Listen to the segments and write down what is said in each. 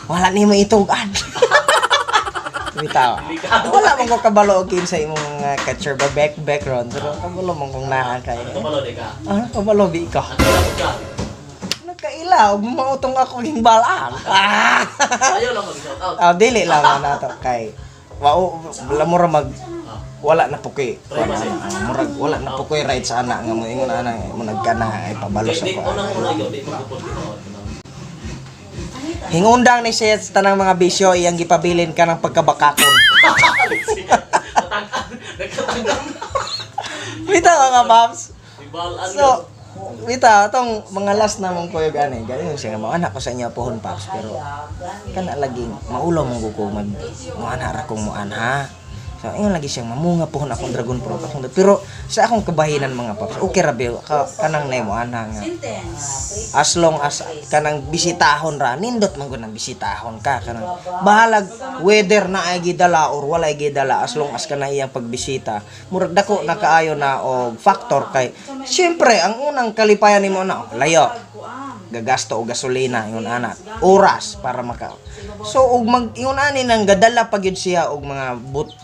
Wala nimo itugan. Bitaw. Wala man ko kabalo og sa imong catcher background pero kabalo man kung naa kay. Kabalo di ka. Kabalo bi ka. Nagkaila og mautong ako ging balaan. Ayaw lang mag-shout out. Dili lang na to kay. Wala mo ra mag wala na pukoy. Murag wala na pukoy right sa ana nga mo ingon ana mo nagkana ay pabalo sa ko. Unang-una gyud di magpupod kita. Hingundang ni siya sa tanang mga bisyo iyang gipabilin ka ng pagkabakakon. Nagkatanggal. Bitaw mga paps. Ibalan So, bitaw atong mga last na mong kuya gani. Gayon siya nga anak ko sa inyo pohon paps pero kana laging maulo mong ko mag ana ra kong mo anha. So, ayun lagi siyang mamunga pohon akong Dragon Fruit pero sa akong kabahinan mga paps okay ra biyo kanang nemo ana nga as long as kanang bisitahon ra nindot man gud nang bisitahon ka kanang bahalag weather na ay gidala or wala ay gidala as long as kana iyang pagbisita murag dako na kaayo na og factor kay syempre ang unang kalipayan nimo na layo gagasto og gasolina ingon ana oras para maka so og mag ingon ani nang gadala pa gyud siya og mga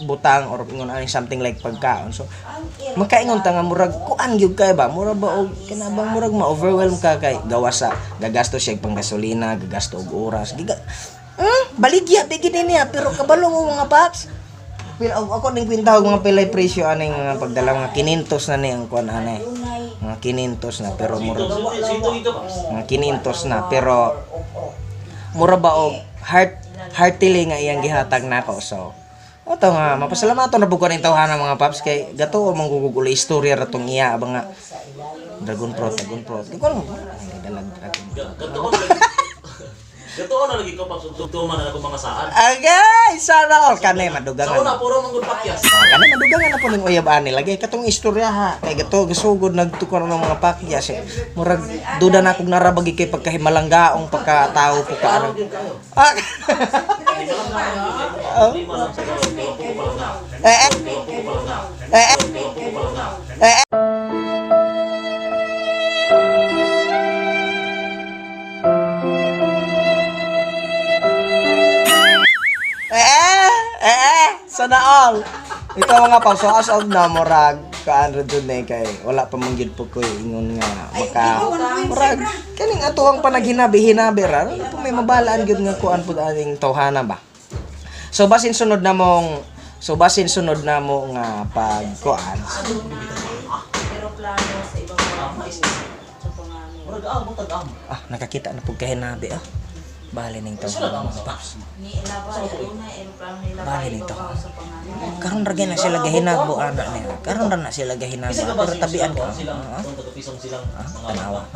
butang or ingon ani something like pagkaon so makaingon ta nga murag kuan gyud kay ba murag ba og kinabang murag ma-overwhelm ka kay gawas sa gagasto siya pang gasolina gagasto og oras baligya bigid niya pero kabalo mo mga paps pero ako ning kwintahog mga pilay presyo aning mga pagdala mga 500 na ni ang kuan ani mga 500 na pero murag mga 500 na pero mura ba og heartily nga iyang gihatag nako so oto nga mapasalamaton na buko ning tawhana mga paps kay gato mong gugugol istorya ra tong iya abang nga Dragon Fruit ko lang dalag dragon Gato na lagi ko pag tugtuman na ako mga saan. Agay, sana all kanay madugangan. Sa una puro manggod pakyas. Kanay madugangan na po ning uyab ani lagi katong istorya ha. Kay gato gasugod nagtukar ng mga pakyas. Murag duda na kog narabagi kay pagkahimalanggaong pagkatao po ka ano. Sana all. Ito mga paps, so as of na murag kaano dun kay wala pa man gyud po ko ingon nga maka murag kaning atuang panaghinabi-hinabi ra po may mabalaan gyud nga kuan pud aning tawhana ba. So basin sunod na mo nga pag kuan. Pero plano sa ibang mga sa pangalan. Nakakita na pud kahinabi Bali ning tawhana mga paps. Ni ilaba una plano nila Bali ning tawhana. sa pangalan. Karon ra na sila gahinabo ana niya. Karon ra na sila gahinabo pero tabian ka. Tanawa.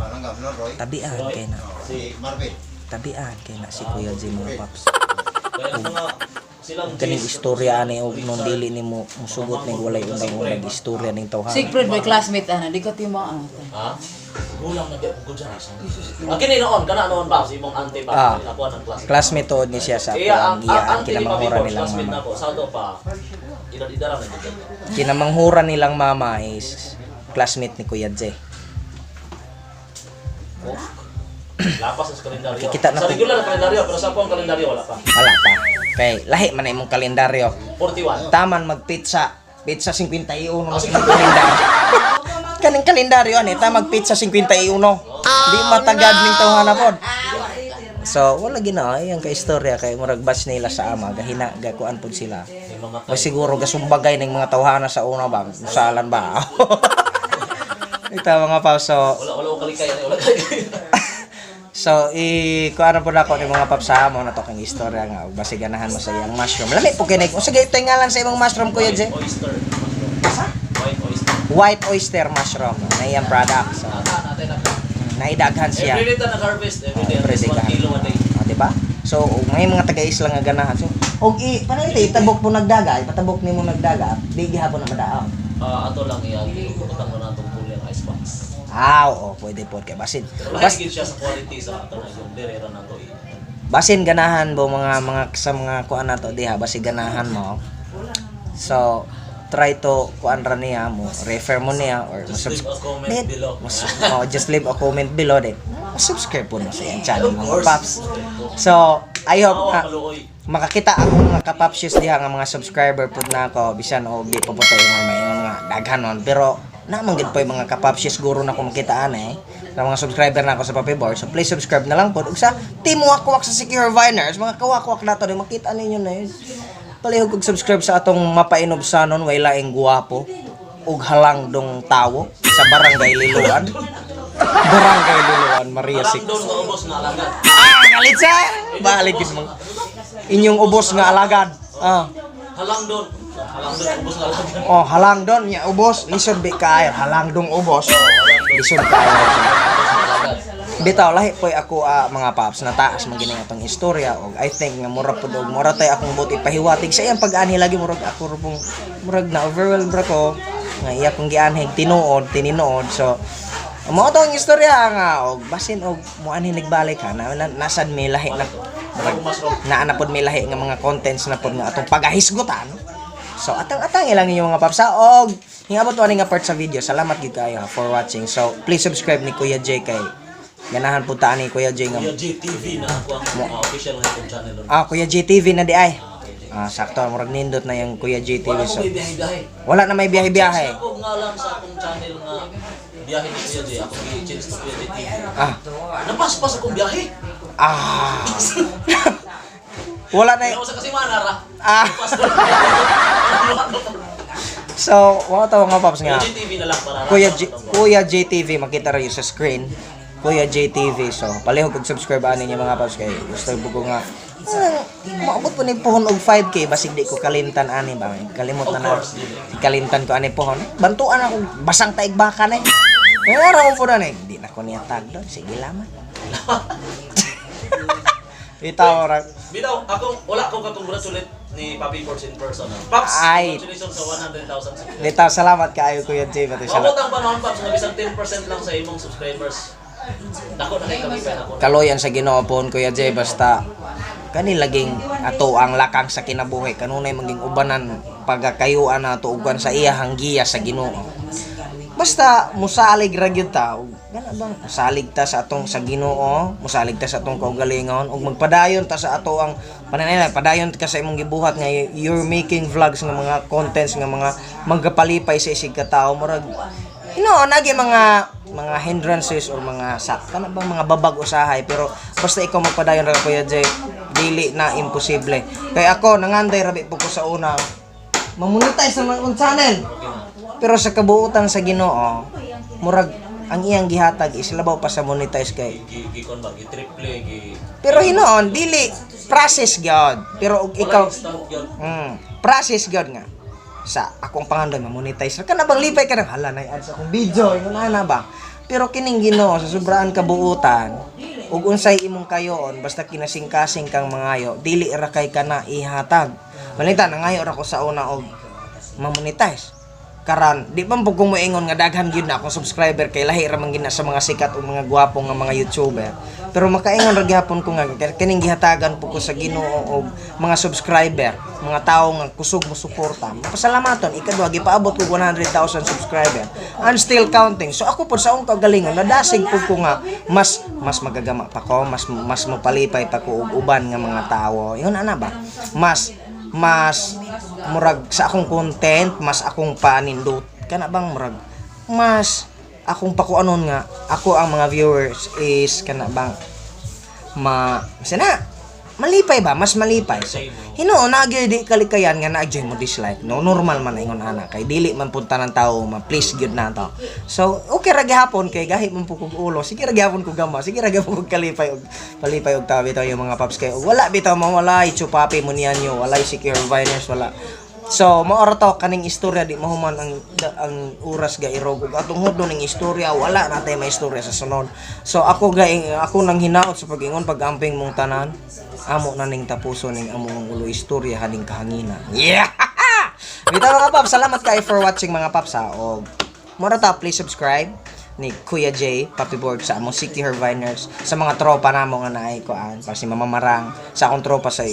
Tabian kay na. Si Marvin. Tabian kay na si Kuya J mga paps. Kaya mga silang Kaning istorya ani og nung dili nimo musugot ning walay undang-undang istorya ning tawhana. Sigfred may classmate ana, di ko timo ha? Gulang na gyud ko dyan. Kini noon kana noon pa si imong auntie pa ako ang class. Classmate tuod ni siya sa ang iyang kinamanghuran nilang classmate mama. nako saldo pa. Idara na gyud. Kinamanghuran nilang mama is classmate ni Kuya J. Lapas sa kalendaryo. Kikita na Sa po. regular na kalendaryo pero sa akong kalendaryo wala pa. Wala pa. Kay lahi man na imong kalendaryo. 41. Taman magpizza. Pizza 51 mas kalendaryo. Kaning kalendaryo ani ta magpizza 51. Di matagad ning tawhana pod. So wala gina ang kaistorya kay murag batch nila sa ama gahina gakuan pod sila. O siguro gasumbagay ning mga tawhana sa una ba salan ba. Ito mga paps so Wala kalikay wala. so kuan po nako ni mga paps sa amo na to kang istorya nga basi ganahan mo sa iyang mushroom. Lami po kinay ko sige tingalan sa imong mushroom Kuya J. Oyster. White oyster. White oyster mushroom na iyang product. So naidaghan siya. Every day ta nag-harvest, every day at least 1 kilo a day. Di ba? So may mga taga-isla nga ganahan. So og paano ito itabok po nagdaga, ipatabok nimo nagdaga, di gihapon na madaog. Ato lang utang na natong fully ang ice box. Oo, pwede po kay basin. Mas siya sa quality sa ato na yung derera na to. Basin ganahan mo mga sa mga kuan nato diha, basi ganahan mo. So try to kuan ra niya mo, refer mo niya or Just leave a comment below. just leave a comment below din. subscribe po na sa iyang channel mga paps. So, I hope na makakita ako mga kapapsyos diha nga mga subscriber po na ako bisan o di pa po tayo nga mayon nga daghanon pero naman gid po yung mga kapapsyos siguro na ko makitaan na mga subscriber na ako sa Papi Board. So please subscribe na lang po ug sa Team Wakwak sa Secure Viners mga kawakwak nato na makita ninyo na yun. Palihog kog subscribe sa atong mapainobsanon way laing guwapo ug halangdong tawo sa Barangay Liloan. Barangay Liloan, Maria Parang 6. doon nga ubos na alagad. Galit sa! Balik is mga inyong ubos nga alagad. Halang doon. Halang doon, ubos na alagad. Oh, halang doon nya ubos, lisod bi kayo, halang dong ubos. Lisod kayo. Bitaw lahi poy ako mga paps na taas man gini atong istorya og I think nga mura pud og mura tay akong buti pahiwatig sa iyang pag-ani lagi murag ako rubong murag na overwhelmed ra ko nga iya kong gianhig tininood so mo atong istorya nga og basin og mo ani nagbalik ha nasad may lahi na na pod may lahi nga mga contents na pod nga atong pagahisgutan. So atang ilang yung mga paps og hingabot ani nga part sa video. Salamat gid kayo for watching. So please subscribe ni Kuya J kay ganahan po ta ni Kuya J nga Kuya JTV na ako ang official na YouTube channel doon. Kuya JTV na di ay. Sakto murag nindot na yung Kuya JTV. Wala So mo may biyahe-biyahe. wala na may biyahe-biyahe. Ako nga lang sa akong channel nga biyahe ni Kuya J. Ako i-change to Kuya J TV. Napaspas akong biyahe. Wala na Kaya sa kasi manara. So wala tawo nga paps nga Kuya JTV na lang para. Kuya JTV makita ra yun sa screen. Kuya JTV. So palihog kog subscribe ani niya mga paps kay gusto ko nga maabot po ni pohon og 5k basig di ko kalimtan ani ba kalimutan na kalimtan ko ani pohon bantuan ako basang taig baka na Ngara mo po na di na ko niya tag doon sige laman bitaw ra Bitaw, wala ko ka-congratulate ni Papi Force in person. Paps, Ay. congratulations sa 100,000 subscribers. bitaw salamat kaayo Kuya J pati Mabot salamat ang panahon, Paps, na bisang 10% lang sa imong subscribers. Dako na kay kami pa ako. kaloyan sa Ginoo pon Kuya J basta kani laging ato ang lakang sa kinabuhi kanunay maging ubanan pagkakayuan nato ug sa iyahang giya sa Ginoo basta musalig ra gyud ta ug gana bang musalig ta sa atong sa Ginoo musalig ta sa atong kaugalingon ug magpadayon ta sa ato ang pananay padayon ka sa imong gibuhat nga you're making vlogs nga mga contents nga mga magkapalipay sa isig ka tawo murag nagi mga hindrances or mga kana bang mga babag usahay pero basta ikaw magpadayon ra Kuya J dili na imposible kay ako nanganday rabi po ko sa una mamonetize sa mga channel pero sa kabuutan sa Ginoo murag ang iyang gihatag is labaw pa sa monetize kay Gikon ba, gi-triple, pero hinoon dili process gyud pero og ikaw process gyud nga sa akong pangandoy mamonetize ka na bang lipay ka ng hala na ads akong video ingon ana ba pero kining Ginoo sa sobraan kabuutan ug unsay imong kayoon basta kinasing-kasing kang mangayo dili ra kay kana ihatag balita nangayo ra ko sa una og mamonetize karan di pa pug moingon nga daghan gyud na akong subscriber kay lahi ra man gina sa mga sikat o mga gwapo nga mga YouTuber pero makaingon ra gyapon ko nga kining gihatagan po ko sa Ginoo og mga subscriber mga tawo nga kusog mo suporta pasalamaton ikadua gipaabot ko 100,000 subscriber and still counting so ako pud sa akong kagalingon nadasig pud ko nga mas magagama pa ko mas mapalipay pa ko og uban nga mga tawo ingon ana ba mas murag sa akong content mas akong panindot kana bang murag mas akong pakuanon nga ako ang mga viewers is kana bang malipay ba mas malipay so hino nagyoy di kalikayan nga na-join mo dislike no normal man ingon ana kay dili man punta ng tao ma-please gyud na to so okay ra gihapon kay gahi man pukog ulo sige ra gihapon ko gama sige ra gihapon ko kalipay og palipay og tabi tayo yung mga paps kay wala bitaw mawalay chupapi mo niyan yo walay Secure Viners wala so maora to kaning istorya di mahuman ang oras ga irog ug atong hudno ning istorya wala natay may istorya sa sunod so ako nang hinaot sa pag-ingon pag-amping mong tanan amo na ning tapuso ning among ulo istorya haning kahangina yeah bitaw mga paps salamat kay for watching mga paps og mora ta please subscribe ni Kuya J Papi Board sa among Secure Viners sa mga tropa namo nga naay koan para si Mama Marang sa akong tropa sa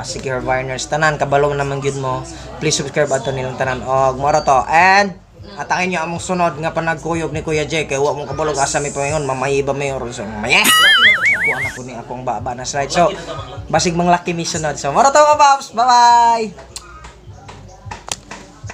Secure Viners tanan kabalo naman gyud mo please subscribe ato nilang tanan og mora to and Atangin niyo among sunod nga panagkuyog ni Kuya Jay kay wa mo kabulog asa mi pamingon mamayiba mayor so mamaya. Ako anak ko ni akong baba na slide. So basig manglaki mi sunod. So maro to mga paps. Bye-bye.